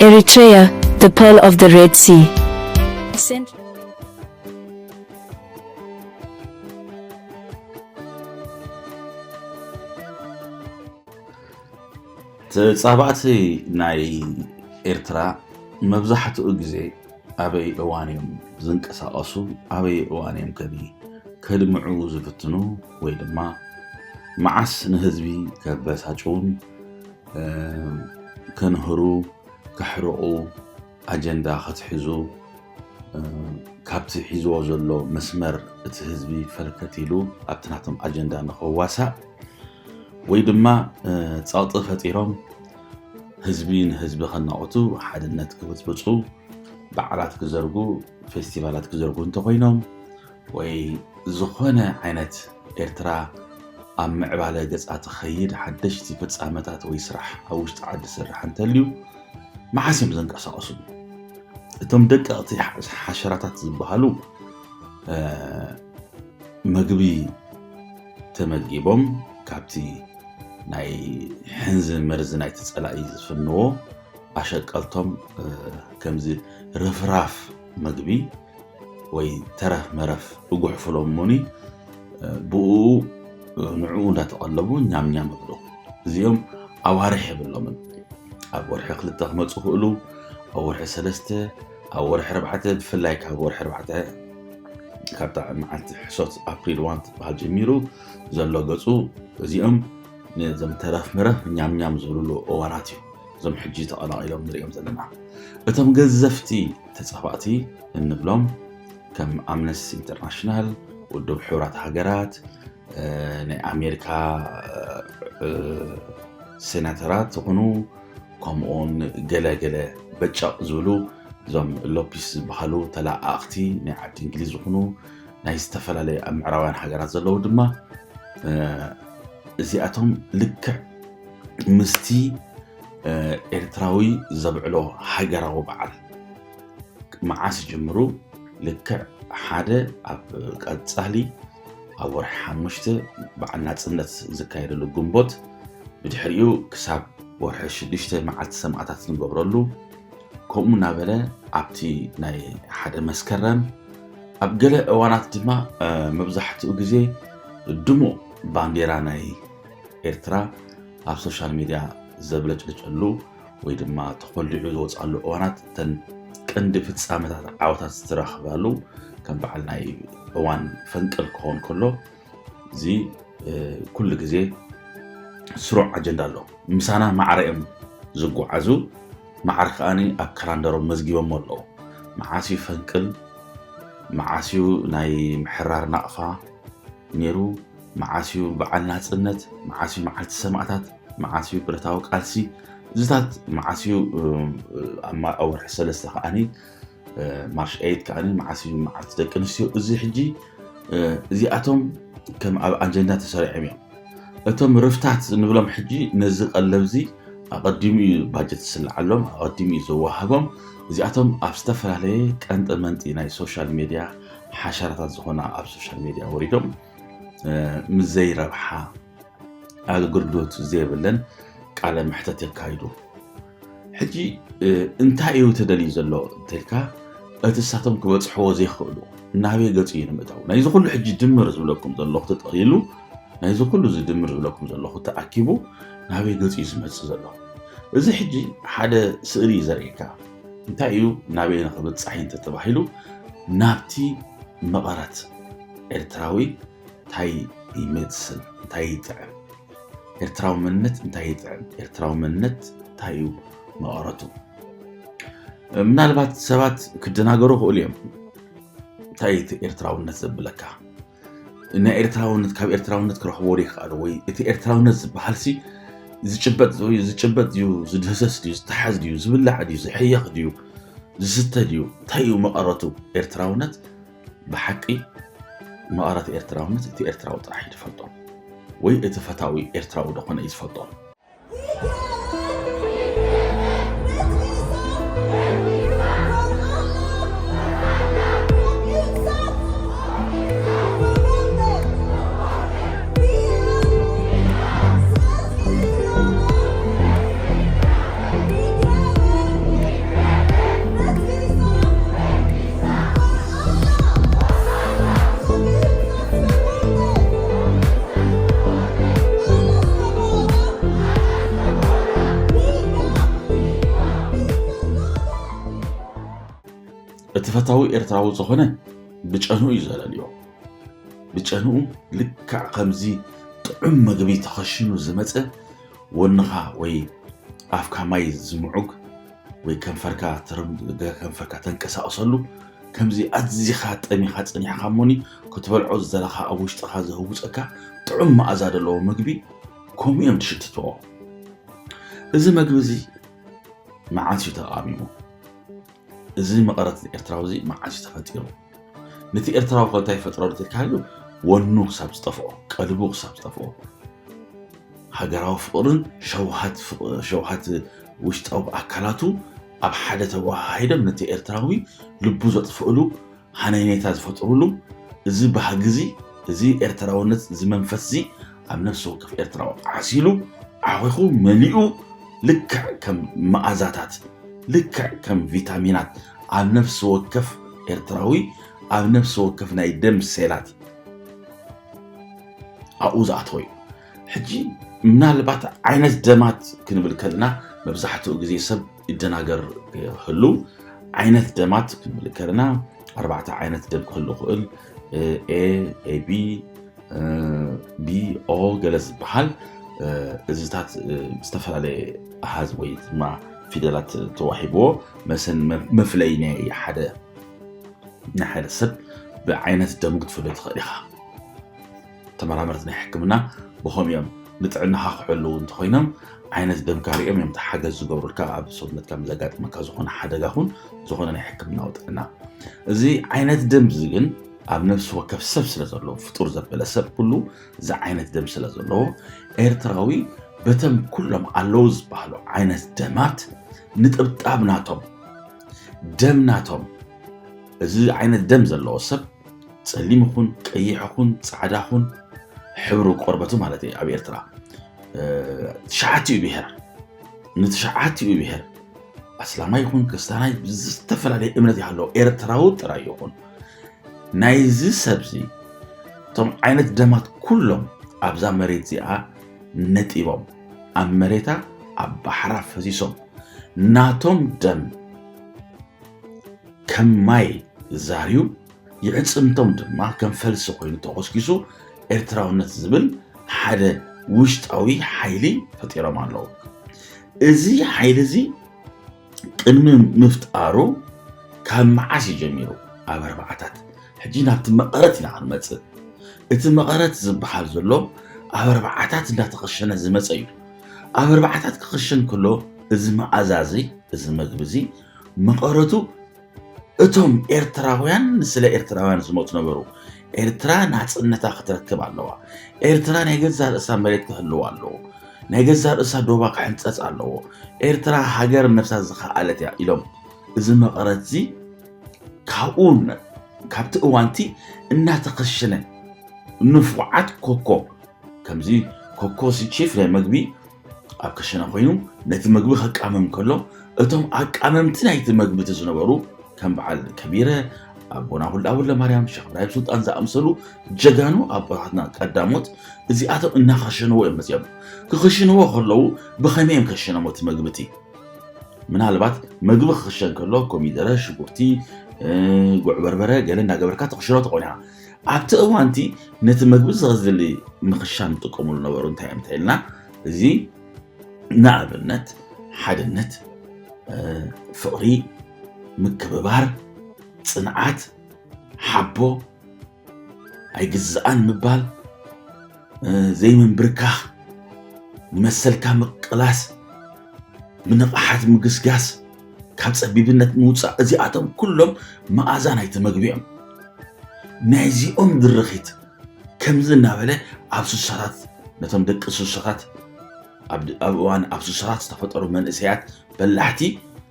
Eritrea, the pearl of the Red Sea. ጻባዕቲ ናይ ኤርትራ መብዛሕትኡ ግዜ ኣበይ እዋንዮም ዝንቀሳቐሱ ኣበይ እዋንዮም ከድምዑ ዝፍትኑ ወይ ድማ መዓስ ንህዝቢ ከበሳጭውን ከንህሩ ከሕርቑ ኣጀንዳ ከትሕዙ ካብቲ ሒዝዎ ዘሎ መስመር እቲ ህዝቢ ፈልከት ኢሉ ኣብቲ ናቶም ኣጀንዳ ንኸዋሳእ ወይ ድማ ጸቕጢ ፈጢሮም ህዝቢ ንህዝቢ ከናቑቱ ሓድነት ክብፅብፁ በዓላት ክዘርጉ ፌስቲቫላት ክዘርጉ እንተኮይኖም ወይ ዝኾነ ዓይነት ኤርትራ ኣብ ምዕባለ ገጻ ትኸይድ ሓደሽቲ ፍጻመታት ወይ ስራሕ ኣብ ውሽጢ ዓዲ ስራሕ እንተልዩ መዓስ እዮም ዝንቀሳቐሱ እቶም ደቀቕቲ ሓሸራታት ዝበሃሉ መግቢ ተመጊቦም ካብቲ ናይ ሕንዚ መርዚ ናይ ተጸላኢ ዝፍንዎ ኣሸቀልቶም ከምዚ ረፍራፍ መግቢ ወይ ተረፍ መረፍ እጉሕፍሎም ሙኒ ብኡ ንዕኡ እንዳተቐለቡ ኛም ብሎ እዚኦም ኣዋርሕ የብሎምን ኣብ ወርሒ 2 ክመፁ ክእሉ ኣብ ወርሒ 3 ኣብ ወርሒ 4 ብፍላይ ካብ ወርሒ 4 ካብታ መዓልቲ ሕሶት ኣፕሪል 1 ዝበሃል ጀሚሩ ዘሎ ገፁ እዚኦም ነዞም ተረፍ መረፍ ኛም ዝብልሉ እዋናት እዩ እዞም ሕጂ ተቐላቂሎም ንሪኦም ዘለና እቶም ገዘፍቲ ተጻባእቲ እንብሎም ከም ኣምነስቲ ኢንተርናሽናል ውድብ ሕቡራት ሃገራት ናይ ኣሜሪካ ሴናተራት ዝኾኑ ከምኡውን ገለገለ በጫቕ ዝብሉ እዞም ሎፒስ ዝበሃሉ ተላኣኽቲ ናይ ዓዲ እንግሊዝ ዝኾኑ ናይ ዝተፈላለየ ኣብ ምዕራባውያን ሃገራት ዘለዉ ድማ እዚኣቶም ልክዕ ምስቲ ኤርትራዊ ዘብዕሎ ሃገራዊ በዓል መዓስ ጀምሩ ልክዕ ሓደ ኣብ ቀጻሊ ኣብ ወርሒ 5 በዓል ናጽነት ዝካየደሉ ግንቦት ብድሕሪኡ ክሳብ ወርሒ 6 መዓልቲ ሰማዕታት ንገብረሉ ከምኡ እናበለ ኣብቲ ናይ ሓደ መስከረም ኣብ ገለ እዋናት ድማ መብዛሕትኡ ግዜ ድሙቕ ባንዴራ ናይ ኤርትራ ኣብ ሶሻል ሚድያ ዘብለጭልጨሉ ወይ ድማ ተኸልዑ ዝወፃሉ እዋናት ተን ቀንዲ ፍጻመታት ዓወታት ዝተረኽባሉ ከም በዓል ናይ እዋን ፈንቅል ክኾን ከሎ እዚ ኩሉ ግዜ ስሩዕ ኣጀንዳ ኣሎ ምሳና ማዕረ እዮም ዝጓዓዙ ማዕረ ከዓኒ ኣብ ካላንደሮም መዝጊቦም ኣለዉ መዓስ እዩ ፈንቅል መዓስ እዩ ናይ ምሕራር ናቕፋ ነይሩ መዓስ እዩ በዓል ናጽነት መዓስ እዩ መዓልቲ ሰማዕታት መዓስ እዩ ብረታዊ ቃልሲ ዝታት መዓስ እዩ ኣብ ወርሒ 3 ከዓኒ ማርሽ 8 ከዓኒ መዓስ እዩ መዓልቲ ደቂ ኣንስትዮ እዚ ሕጂ እዚኣቶም ከም ኣብ ኣጀንዳ ተሰሪዖም እዮም እቶም ርፍታት ንብሎም ሕጂ ነዚ ቀለብዚ ኣቐዲሙ እዩ ባጀት ዝስልዓሎም ኣቐዲሙ እዩ ዝወሃቦም እዚኣቶም ኣብ ዝተፈላለየ ቀንጢ መንጢ ናይ ሶሻል ሚድያ ሓሸራታት ዝኾና ኣብ ሶሻል ሚድያ ወሪዶም ምዘይ ረብሓ ኣገልግሎት ዘይብለን ቃለ ምሕተት የካይዱ ሕጂ እንታይ እዩ ተደልዩ ዘሎ እንተልካ እቲ ሳቶም ክበፅሕዎ ዘይኽእሉ ናበይ ገፁ እዩ ንምእታው ናይዚ ኩሉ ሕጂ ድምር ዝብለኩም ዘለኹ ተጠቒሉ ናይዚ ኩሉ ዝድምር ዝብለኩም ዘለኹ ተኣኪቡ ናበይ ገፁ እዩ ዝመፅእ ዘሎ እዚ ሕጂ ሓደ ስእሊ ዘርእየካ እንታይ እዩ ናበይ ንኽብፃሕ እንተተባሂሉ ናብቲ መቐረት ኤርትራዊ እንታይ ይመስል እንታይ ይጥዕም ኤርትራዊ መንነት እንታይ ይጥዕም ኤርትራዊ መንነት እንታይ እዩ መቐረቱ ምናልባት ሰባት ክደናገሩ ክእሉ እዮም እንታይ እቲ ኤርትራውነት ዘብለካ ናይ ኤርትራውነት ካብ ኤርትራውነት ክረኽቦ ይኽኣሉ ወይ እቲ ኤርትራውነት ዝበሃል ሲ ዝጭበጥ ድዩ ዝድህሰስ ድዩ ዝተሓዝ ድዩ ዝብላዕ ድዩ ዝሕየኽ ድዩ ዝስተ ድዩ እንታይ እዩ መቐረቱ ኤርትራውነት ብሓቂ መቐረት ኤርትራውነት እቲ ኤርትራዊ ጥራሕ ይፈልጦ ወይ እቲ ፈታዊ ኤርትራዊ ደኾነ እዩ ዝፈልጦ ተፈታዊ ኤርትራዊ ዝኾነ ብጨንኡ ይዘለልዮ ብጨንኡ ልክዕ ከምዚ ጥዑም ምግቢ ተኸሽኑ ዝመፀ ወንኻ ወይ ኣፍካ ማይ ዝምዑግ ወይ ከንፈርካ ተንቀሳቀሰሉ ከምዚ ኣዝኻ ጠሚኻ ፀኒሕካ እሞኒ ክትበልዖ ዝደለኻ ኣብ ውሽጥኻ ዝህውፀካ ጥዑም መኣዛ ዘለዎ ምግቢ ከምኡ እዮም ትሽትትዎ እዚ ምግቢ እዚ መዓዝ እዩ ተቃሚሙ እዚ መቐረት ኤርትራዊ እዚ መዓዝ እዩ ተፈጢሩ ነቲ ኤርትራዊ እንታይ ፈጥሮ ትካሉ ወኑ ክሳብ ዝጠፍኦ ቀልቡ ክሳብ ዝጠፍኦ ሃገራዊ ፍቅርን ሸውሃት ውሽጣዊ ኣካላቱ ኣብ ሓደ ተዋሃሂዶም ነቲ ኤርትራዊ ልቡ ዘጥፍእሉ ሃነኔታ ዝፈጥሩሉ እዚ ባህግዚ እዚ ኤርትራውነት እዚ መንፈስ እዚ ኣብ ነፍሲ ወከፍ ኤርትራዊ ዓሲሉ ዓኺኹ መሊኡ ልክዕ ከም መኣዛታት ልክዕ ከም ቪታሚናት ኣብ ነፍሲ ወከፍ ኤርትራዊ ኣብ ነፍሲ ወከፍ ናይ ደም ሴላት ኣብኡ ዝኣተወ እዩ ሕጂ ምናልባት ዓይነት ደማት ክንብል ከለና መብዛሕትኡ ግዜ ሰብ ይደናገር ይህሉ ዓይነት ደማት ክንብል ከለና 4 ዓይነት ደም ክህሉ ይኽእል A AB B O ገለ ዝበሃል እዚታት ዝተፈላለየ ኣሃዝ ወይ ድማ ፊደላት ተዋሂብዎ መፍለይ ናይ ሓደ ሰብ ብዓይነት ደሙ ክትፍለ ትኽእል ኢኻ ተመራመርቲ ናይ ሕክምና ብኸም እዮም ንጥዕናኻ ክሕልው እንተኮይኖም ዓይነት ደምካ ሪኦም እዮም ተሓገዝ ዝገብሩልካ ኣብ ሰውነትካ ዘጋጥመካ ዝኾነ ሓደጋ ኹን ዝኾነ ናይ ሕክምናዊ ጥዕና እዚ ዓይነት ደም እዚ ግን ኣብ ነፍሲ ወከፍ ሰብ ስለ ዘለዎ ፍጡር ዘበለ ሰብ ኩሉ እዚ ዓይነት ደም ስለ ዘለዎ ኤርትራዊ በተም ኩሎም ኣለው ዝበሃሉ ዓይነት ደማት ንጥብጣብ ናቶም ደም ናቶም እዚ ዓይነት ደም ዘለዎ ሰብ ፀሊም ይኹን ቀይሕ ይኹን ፃዕዳ ይኹን ሕብሩ ቆርበቱ ማለት እዩ ኣብ ኤርትራ ተሸዓትኡ ብሄር ንተሸዓትኡ ብሄር ኣስላማይ ይኹን ክርስቲያናይ ዝተፈላለየ እምነት ይሃለዎ ኤርትራዊ ጥራይ ይኹን ናይዚ ሰብዚ እቶም ዓይነት ደማት ኩሎም ኣብዛ መሬት እዚኣ ነጢቦም ኣብ መሬታ ኣብ ባሕራ ፈሲሶም ናቶም ደም ከም ማይ ዛርዩ ይዕፅምቶም ድማ ከም ፈልሲ ኮይኑ ተቆስኪሱ ኤርትራውነት ዝብል ሓደ ውሽጣዊ ሓይሊ ፈጢሮም ኣለዉ እዚ ሓይሊ እዚ ቅድሚ ምፍጣሩ ካብ መዓስ ይጀሚሩ ኣብ ኣርባዓታት ሕጂ ናብቲ መቐረት ኢና ክንመፅእ እቲ መቐረት ዝበሃል ዘሎ ኣብ ኣርባዓታት እንዳተኸሸነ ዝመፀ እዩ ኣብ ኣርባዓታት ክኽሸን ከሎ እዚ መኣዛዚ እዚ ምግቢ እዚ መቐረቱ እቶም ኤርትራውያን ስለ ኤርትራውያን ዝመፁ ነበሩ ኤርትራ ናፅነታ ክትረክብ ኣለዋ ኤርትራ ናይ ገዛ ርእሳ መሬት ክህልው ኣለዎ ናይ ገዛ ርእሳ ዶባ ክሕንፀፅ ኣለዎ ኤርትራ ሃገር ነፍሳ ዝኸኣለት እያ ኢሎም እዚ መቐረት እዚ ካብቲ እዋንቲ እናተኸሸነ ንፉዓት ኮኮ ከምዚ ኮኮ ሲቺፍ ናይ ምግቢ ኣብ ክሽነ ኮይኑ ነቲ ምግቢ ከቃመም ከሎ እቶም ኣቃመምቲ ናይቲ ምግቢ ዝነበሩ ከም በዓል ከቢረ ኣቦና ወልደ ማርያም ሸኽ ኢብራሂም ሱልጣን ዝኣምሰሉ ጀጋኑ ኣቦታትና ቀዳሞት እዚኣቶም እናኸሸንዎ እዮም መፅኦም ክኽሽንዎ ከለዉ ብኸመይ እዮም ከሸነሞ እቲ ምግብቲ ምናልባት ምግቢ ክኽሸን ከሎ ኮሚደረ ሽጉርቲ ጉዕ በርበረ ገለ እናገበርካ ተኽሽኖ ተቆኒኻ ኣብቲ እዋንቲ ነቲ ምግቢ ዝኸዝሊ ምኽሻን ዝጥቀሙሉ ነበሩ እንታይ እዮም እንተኢልና እዚ ንኣብነት ሓድነት ፍቕሪ ምክብባር ፅንዓት ሓቦ ኣይግዝኣን ምባል ዘይምንብርካኽ ንመሰልካ ምቅላስ ምንቕሓት ምግስጋስ ካብ ፀቢብነት ምውፃእ እዚኣቶም ኩሎም መኣዛ ናይቲ ምግቢ እዮም ናይዚኦም ድርኺት ከምዚ እናበለ ኣብ ስሳታት ነቶም ደቂ ስሳታት ኣብ እዋን ኣብ ስሳታት ዝተፈጠሩ መንእሰያት በላሕቲ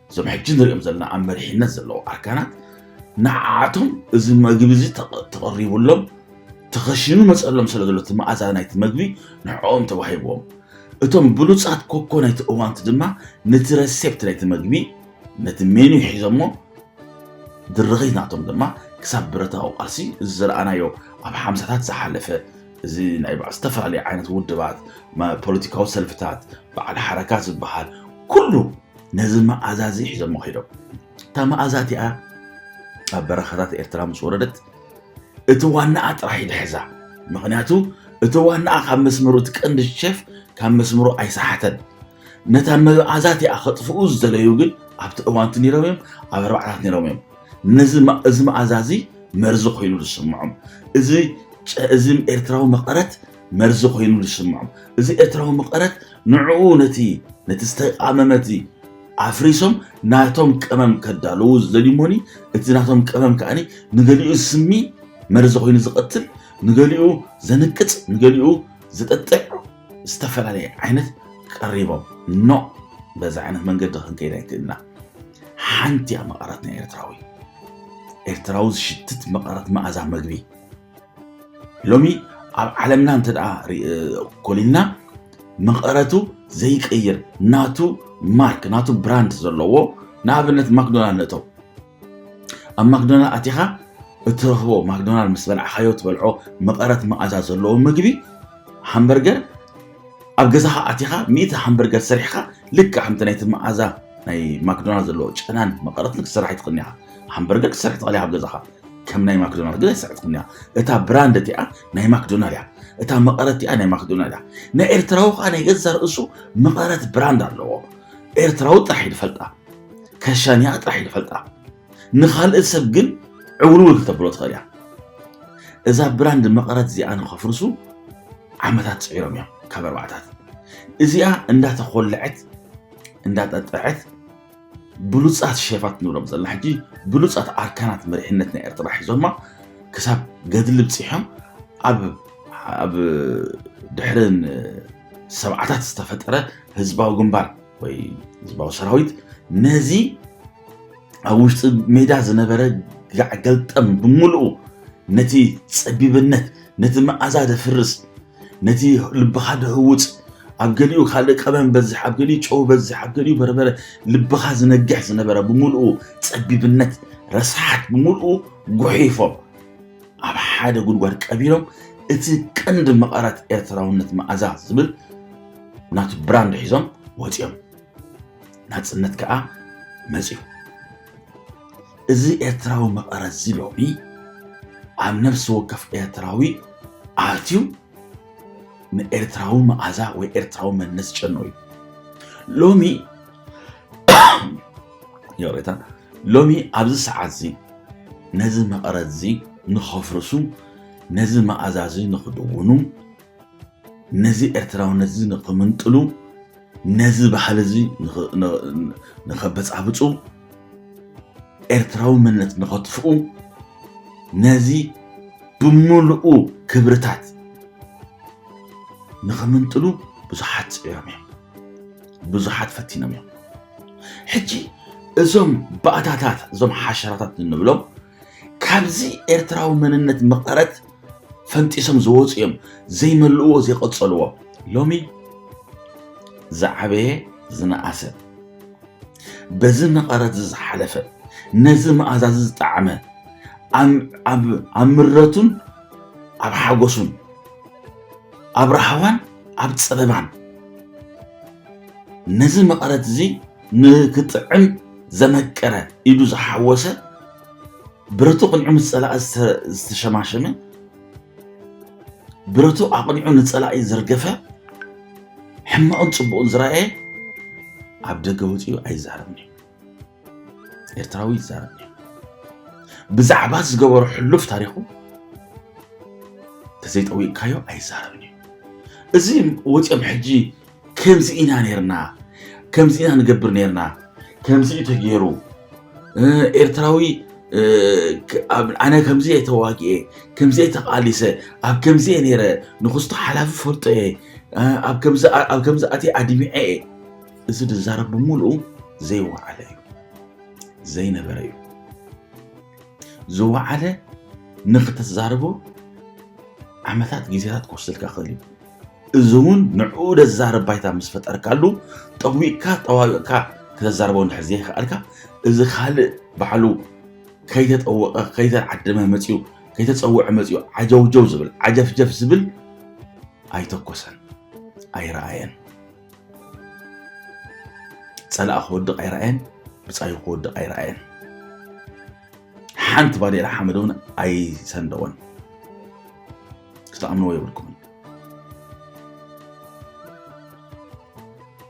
እዞም ሕጂ ንሪኦም ዘለና ኣብ መሪሕነት ዘለዎ ኣርካናት ንዓቶም እዚ ምግቢ እዚ ተቐሪቡሎም ተኸሽኑ መፀሎም ስለ ዘሎ እቲ መኣዛ ናይቲ ምግቢ ንዕኦም ተዋሂብዎም እቶም ብሉፃት ኮኮ ናይቲ እዋንቲ ድማ ነቲ ረሴፕት ናይቲ ምግቢ ነቲ ሜኑ ሒዞሞ ድርኺት ናቶም ድማ ክሳብ ብረታዊ ቃልሲ እዚ ዝረኣናዮ ኣብ ሓምሳታት ዝሓለፈ እዚ ናይ በዓል ዝተፈላለየ ዓይነት ውድባት ፖለቲካዊ ሰልፍታት በዓል ሓረካት ዝበሃል ኩሉ ነዚ መኣዛ እዚ ሒዞሞ ኺዶም እታ መኣዛ እቲኣ በረኸታት ኤርትራ ምስ ወረደት እቲ ዋናኣ ጥራሕ ይድሕዛ ምክንያቱ እቲ ዋናኣ ካብ መስመሩ ትቀንዲ ሸፍ ካብ መስመሩ ኣይሰሓተን ነታ መኣዛት ኣኸጥፍኡ ዝደለዩ ግን ኣብቲ እዋንቲ ነይሮም እዮም ኣብ ኣርባዕታት ነይሮም እዮም እዚ መኣዛዚ መርዚ ኮይኑ ዝስምዖም እዚ ኤርትራዊ መቐረት መርዚ ኮይኑ ዝስምዖም እዚ ኤርትራዊ መቐረት ንዕኡ ነቲ ዝተቃመመቲ ኣፍሪሶም ናቶም ቀመም ከዳልው ዝደልዩሞኒ እቲ ናቶም ቀመም ከዓኒ ንገሊኡ ስሚ መርዚ ኮይኑ ዝቐትል ንገሊኡ ዘንቅፅ ንገሊኡ ዝጠጥዕ ዝተፈላለየ ዓይነት ቀሪቦም ኖ በዛ ዓይነት መንገዲ ክንከይድ ኣይክእልና ሓንቲ መቐረትና ኤርትራዊ ዝሽትት መቐረት መኣዛ መግቢ ሎሚ ኣብ ዓለምና እንተደኣ ኮሊልና መቐረቱ ዘይቀይር ናቱ ማርክ ናቱ ብራንድ ዘለዎ ንኣብነት ማክዶናልድ ነእተው ኣብ ማክዶናልድ ኣቲኻ እትረኽቦ ማክዶናልድ ምስ በልዓኻዮ ትበልዖ መቐረት መኣዛ ዘለዎ ምግቢ ሃምበርገር ኣብ ገዛኻ ኣቲኻ 100 ሃምበርገር ሰሪሕኻ ልክዕ ከምቲ ናይቲ መኣዛ ናይ ማክዶናልድ ዘለዎ ጨናን መቐረት ክትሰርሕ ኣይትኽእልን ኢኻ ሃምበርገር ክትሰርሕ ትኽእል ኢኻ ኣብ ገዛኻ ከም ናይ ማክዶናልድ ግን ኣይትሰርሕ ትኽእልን ኢኻ እታ ብራንድ እቲኣ ናይ ማክዶናልድ እያ እታ መቐረት እቲኣ ናይ ማክዶናልድ እያ ናይ ኤርትራዊ ከዓ ናይ ገዛ ርእሱ መቐረት ብራንድ ኣለዎ ኤርትራዊ ጥራሕ ይፈልጣ ከሻንያ ጥራሕ ይፈልጣ ንኻልእ ሰብ ግን ዕውልውል ክተብሎ ትኽእል እያ እዛ ብራንድ መቐረት እዚኣ ንኸፍርሱ ዓመታት ፅዒሮም እዮም ካብ ኣርባዕታት እዚኣ እንዳተኾልዐት እንዳጠጥዐት ብሉፃት ሸፋት ንብሎም ዘለና ሕጂ ብሉፃት ኣርካናት መሪሕነት ናይ ኤርትራ ሒዞማ ክሳብ ገድሊ ብፂሖም ኣብ ድሕርን ሰብዓታት ዝተፈጠረ ህዝባዊ ግንባር ወይ ህዝባዊ ሰራዊት ነዚ ኣብ ውሽጢ ሜዳ ዝነበረ ጋዕገልጠም ብምልኡ ነቲ ፀቢብነት ነቲ መኣዛ ደፍርስ ነቲ ልብኻ ደህውፅ ኣብ ገሊኡ ካልእ ቀመም በዝሕ ኣብ ገሊኡ ጨው በዝሕ ኣብ ገሊኡ በርበረ ልብኻ ዝነግሕ ዝነበረ ብምልኡ ፀቢብነት ረስሓት ብምልኡ ጉሒፎም ኣብ ሓደ ጉድጓድ ቀቢሎም እቲ ቀንዲ መቐረት ኤርትራውነት መኣዛ ዝብል ናቱ ብራንድ ሒዞም ወፂኦም ናፅነት ከዓ መፅዩ እዚ ኤርትራዊ መቐረት እዚ ሎሚ ኣብ ነፍሲ ወከፍ ኤርትራዊ ኣትዩ ንኤርትራዊ መኣዛ ወይ ኤርትራዊ መንነት ጨኖ እዩ ሎሚ ኣብዚ ሰዓት እዚ ነዚ መቐረት እዚ ንኸፍርሱ ነዚ መኣዛ እዚ ንኽድውኑ ነዚ ኤርትራውነት እዚ ንኽምንጥሉ ነዚ ባህሊ እዚ ንኸበፃብፁ ኤርትራዊ መንነት ንኸጥፍኡ ነዚ ብምሉኡ ክብርታት ንኽምንጥሉ ብዙሓት ፅዒሮም እዮም ብዙሓት ፈቲኖም እዮም ሕጂ እዞም ባእታታት እዞም ሓሸራታት እንብሎም ካብዚ ኤርትራዊ መንነት መቐረት ፈንጢሶም ዝወፁ እዮም ዘይመልእዎ ዘይቐፀልዎ ሎሚ ዝዓበየ ዝነኣሰ በዚ መቐረት ዝሓለፈ ነዚ መኣዛዚ ዝጣዕመ ኣብ ምረቱን ኣብ ሓጎሱን ኣብ ረሃዋን ኣብ ፀበባን ነዚ መቐረት እዚ ንክጥዕም ዘመቀረ ኢዱ ዝሓወሰ ብረቱ ቅንዑ ምስ ፀላኢ ዝተሸማሸመ ብረቱ ኣቕኒዑ ንፀላኢ ዘርገፈ ሕማቕን ፅቡቕን ዝረአየ ኣብ ደገ ወፂኡ ኣይዛረብኒ ኤርትራዊ ይዛረብኒ ብዛዕባ ዝገበሮ ሕሉፍ ታሪኹ ተዘይጠዊቕካዮ ኣይዛረብኒ እዚ ወፂኦም ሕጂ ከምዚ ኢና ነርና ከምዚ ኢና ንገብር ነርና ከምዚ እዩ ተገይሩ ኤርትራዊ ኣነ ከምዚ የተዋግአ ከምዚ ተቃሊሰ ኣብ ከምዚ ነይረ ንኽስቶ ሓላፊ ፈልጦ ኣብ ከምዚ ኣትየ ኣድሚዐ እዚ ዝዛረብ ብምሉኡ ዘይወዓለ እዩ ዘይነበረ እዩ ዝወዓለ ንኽተዛረቦ ዓመታት ግዜታት ክወስደልካ ክእል እዩ እዚ እውን ንዕኡ ደዛረብ ባይታ ምስ ፈጠርካሉ ጠዊቕካ ጠዋቢቕካ ክተዛረቦ እንድሕር ዘይከኣልካ እዚ ካልእ ባዕሉ ከይተጠወቐ ከይተዓደመ መፅኡ ከይተፀውዐ መፅኡ ዓጀውጀው ዝብል ዓጀፍጀፍ ዝብል ኣይተኮሰን ኣይረኣየን ፀላእ ክወድቕ ኣይረኣየን ብፃዩ ክወድቕ ኣይረኣየን حنت بادي رحمدون أي سندون استأمنوا يبركم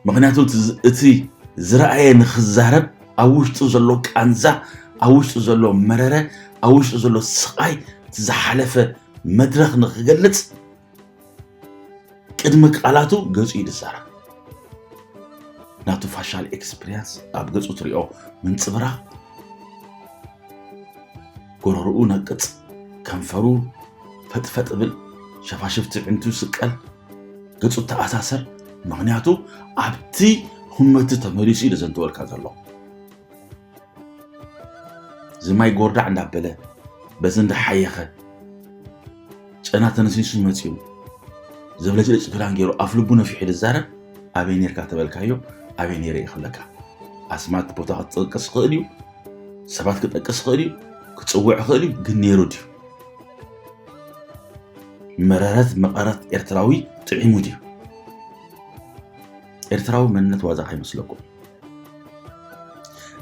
مغنياتو تي زرعي نخزارب أوش تزلو كأنزا أوش تزلو مررة أوش تزلو سقاي تزحلفة مدرخ نخجلت كدمك علاتو جزء يدزارب ناتو فاشال إكسبرينس أبغز أطريقه من صبرا قرروا نقط كنفرو فتفت قبل شفاشفت عنتو سكال قصو تأساسر مغنياتو أبتي هم تتمريسي لزنتو الكازالو زماي قرد عند عبلا بزند حيخة أنا تنسيسو ماتيو زبلتي لسبلان جيرو أفلبونا في حد الزارب أبينير كاتب الكايو أبينير يخلكا أسمعت بوتاقت تقص خيريو سبات كتقص خيريو كتصوع خيريو قنيرو ديو مرارات مقارات إرتراوي تعيمو ديو إرتراوي منت وازاقي مسلكو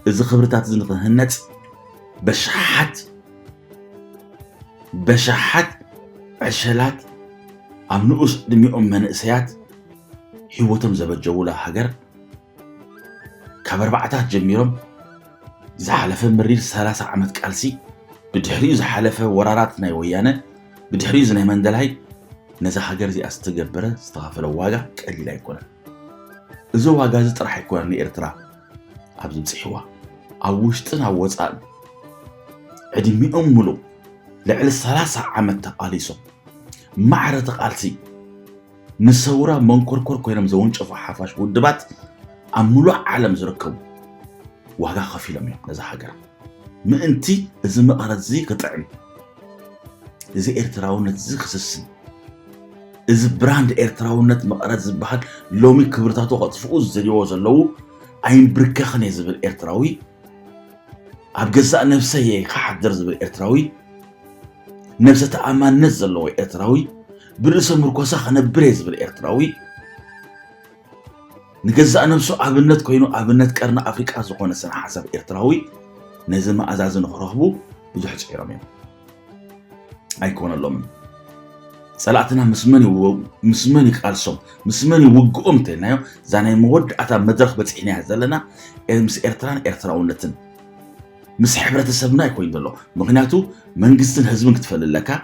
إذا خبرتات زنقل هنت بشحات عشلات أمنوس دميهم من إسيات هيوتم زبجولا حجر كبر بعتات جميرهم زحلفة مرير 3 عمد كالسي بدحري زحلفة ورارات نايويانا بدحري زناي مندلهاي نزا حجر زي استجبره استغفر واجا قليل يكون إذا واجا راح يكون إرترا أبز بصحوا أوشتنا وصال عدميهم ملو لعل 3 عمد تقاليسو معرة قالسي نسورة منكركر كوينم زون شوفوا حفاش ودبات أملو عالم زركو وهذا خفي لم يكن هذا حاجة ما أنتي إذا ما أردت زي قطعي إذا إرتراونت زي خسسن إذا براند إرتراونت ما أردت زبحت لومي كبرتاتو قد فوز زي وزلو عين بركة خني زبل إرتراوي أبجزء نفسي خحدر زبل إرتراوي نفسه تأمان نزل له إرتراوي برسم مركوسة خنا بريز بالإرتراوي نجزء نفسه أبنت كوينو أبنت كرنا أفريقيا زقنا سنة حسب إرتراوي نزل ما أزاز نخرهبو بزحج إيرامين أيكون اللهم سلعتنا مسمني قالصم مسمني وقوم تنايو زاني مود أتا مدرخ بتحيني هزلنا مس إرتراونتن مس حبرة السبنا يكون دلو مغنياتو منجستن هزمك تفل لك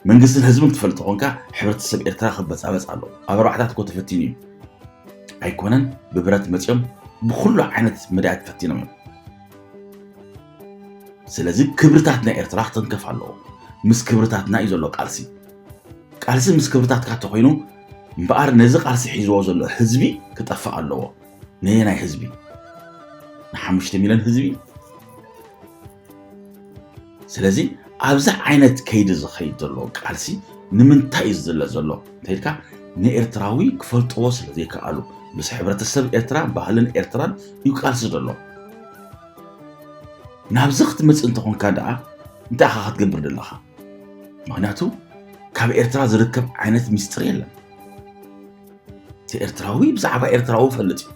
منجستن هزمك تفل تقونك حبرة السب إرترا خبص أبس علو أبرو حتى كنت فتيني أيكونن ببرات متشم بكل عينة مدعت فتينا منه سلازي كبرتاتنا إرترا تنكف علو مس كبرتاتنا يزولو قالسي مس كبرتات كاتوينو مبار نزق قالسي حيزو زولو حزبي كتفق علو نينا حزبي نحمشت ميلان حزبي سلازي أبزع عينت كيد زخيد دلو قالسي نمنتاي زلو تيلكا نإرتراوي كفل توصل زي كقالو بس حبرة السب إرترا بحالن إرتران يقالس دلو نابزخت مس انت هون كادا انت أخاخت قبر دلها معناتو كاب إرترا زركب عينت مستريلا تي إرتراوي بزعبا إرتراوي فلتي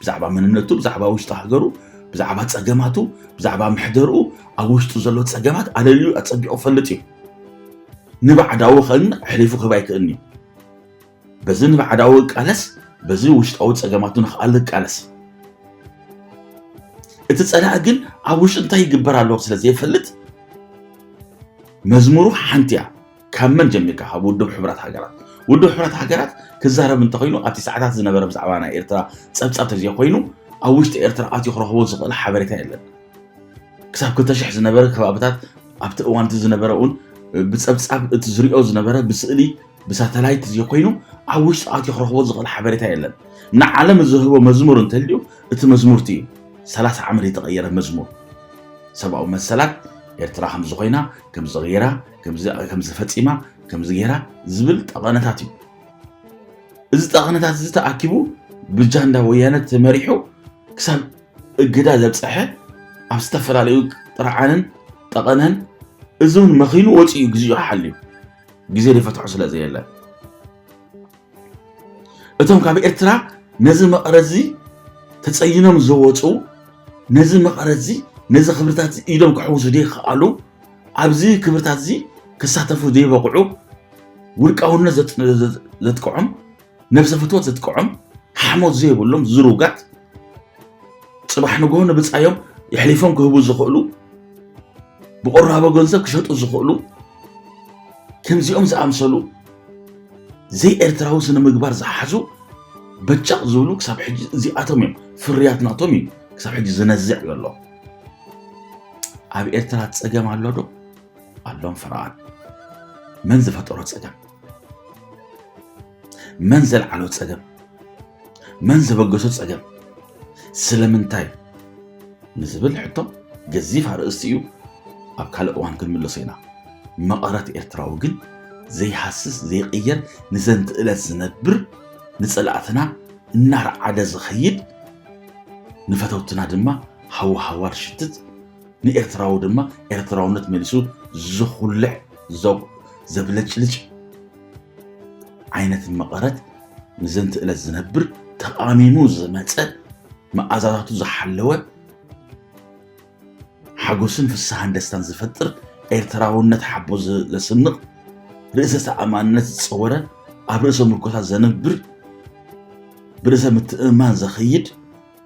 بزعبا مننتو بزعبا وش تحقرو بزعبا تصقماتو بزعبا محدرو أوشتو زلو تصقمات على اللي أتصبعو فلتي نبعد أول خلنا حليفو خبايك إني بزي نبعد أول قالس بزي وشت أول تصقماتو نخالك قالس اتتصلا أقل أوش انتهي قبرا الوقت لزي فلت مزمورو حانتيا كامن جميكا ودو بحبرات حقرات ودو بحبرات حقرات كزهرب انتقينو أبتي ساعتات زنبرا بزعبانا إرترا تسبت زي خوينو أوشت إرترا آتي خرهو زغل حبريتا إلن كساب كنت شح زنبرا كبابتات أبت أوانت زنبرا أون بتسبت تزريقو زنبرا بسئلي بساتلايت زي خوينو أوشت آتي خرهو زغل حبريتا إلن نعلم الزهو مزمور انتليو اتمزمورتي 3 عمر يتغير مزمور سبعو مسلات إرترا خمز خوينا كم زغيرا كم زفتيما كم زغيرا زبل تغنتاتي إذا تغنتات زي تأكيبو بجاندا ويانا تمريحو كسان اقدا زبصحة أبستفر عليو طرعانن تغنن إذن مخينو وطي يقزيو حاليو قزي لفتحو سلا زي الله اتهم كابي إرترا نزل مقرزي تتصينهم زوطو نزل مقرزي نزا خبرتات إيدهم كحوز دي خالو أبزي كبرتات زي كساتفو دي بقعو ورقاونا زتقعم نفس فتوات زتقعم حمود زي بقولهم زروقات صباح نقولنا بتصايم يحلفون كهبو زخولو بقرابة قنزب كشطو زخولو كم زيهم زأمسلو زي إرتراو سنة مقبار زحزو بجاق زولو كساب حجي زي أتوميم فرياتنا أتوميم كساب حجي زنزع يالله أبي إرترا تسأقام على دو اللهم فرعان منزل فطورة تسأقام منزل علو تسأقام منزل بقصو تسأقام سلمنتاي نزبل حطم جزيف على رأسيو أبكال أوان كل من لصينا ما قرأت إرتراو قل زي حسس زي قير نزنت إلى زنبر نسألعتنا النار عدا زخيد نفتوتنا دما حوار شتت نإرتراو دما إرتراو نتملسو زخلع زبلج عينة المقرات نزنت إلى الزنبر تقاميمو زماتة ما أزاداتو زحلوة حقوسن في السهان دستان زفتر إرتراو نتحبو لسنق رئيسة أمانة تصورة أبرئيسة ملكوتا زنبر برئيسة متأمان زخيد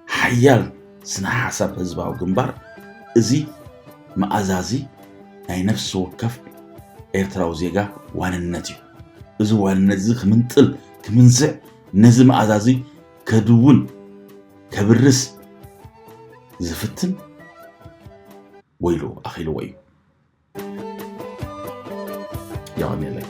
حيال سنة حساب هزباو قنبار إزي ما أزازي أي نفس وكف إرتراو زيغا وان النتيو إزي وان النتيو كمنطل كمنزع نزي ما أزازي كدوون كبرس زفتن ويلو أخيلو ويلو يا غني لي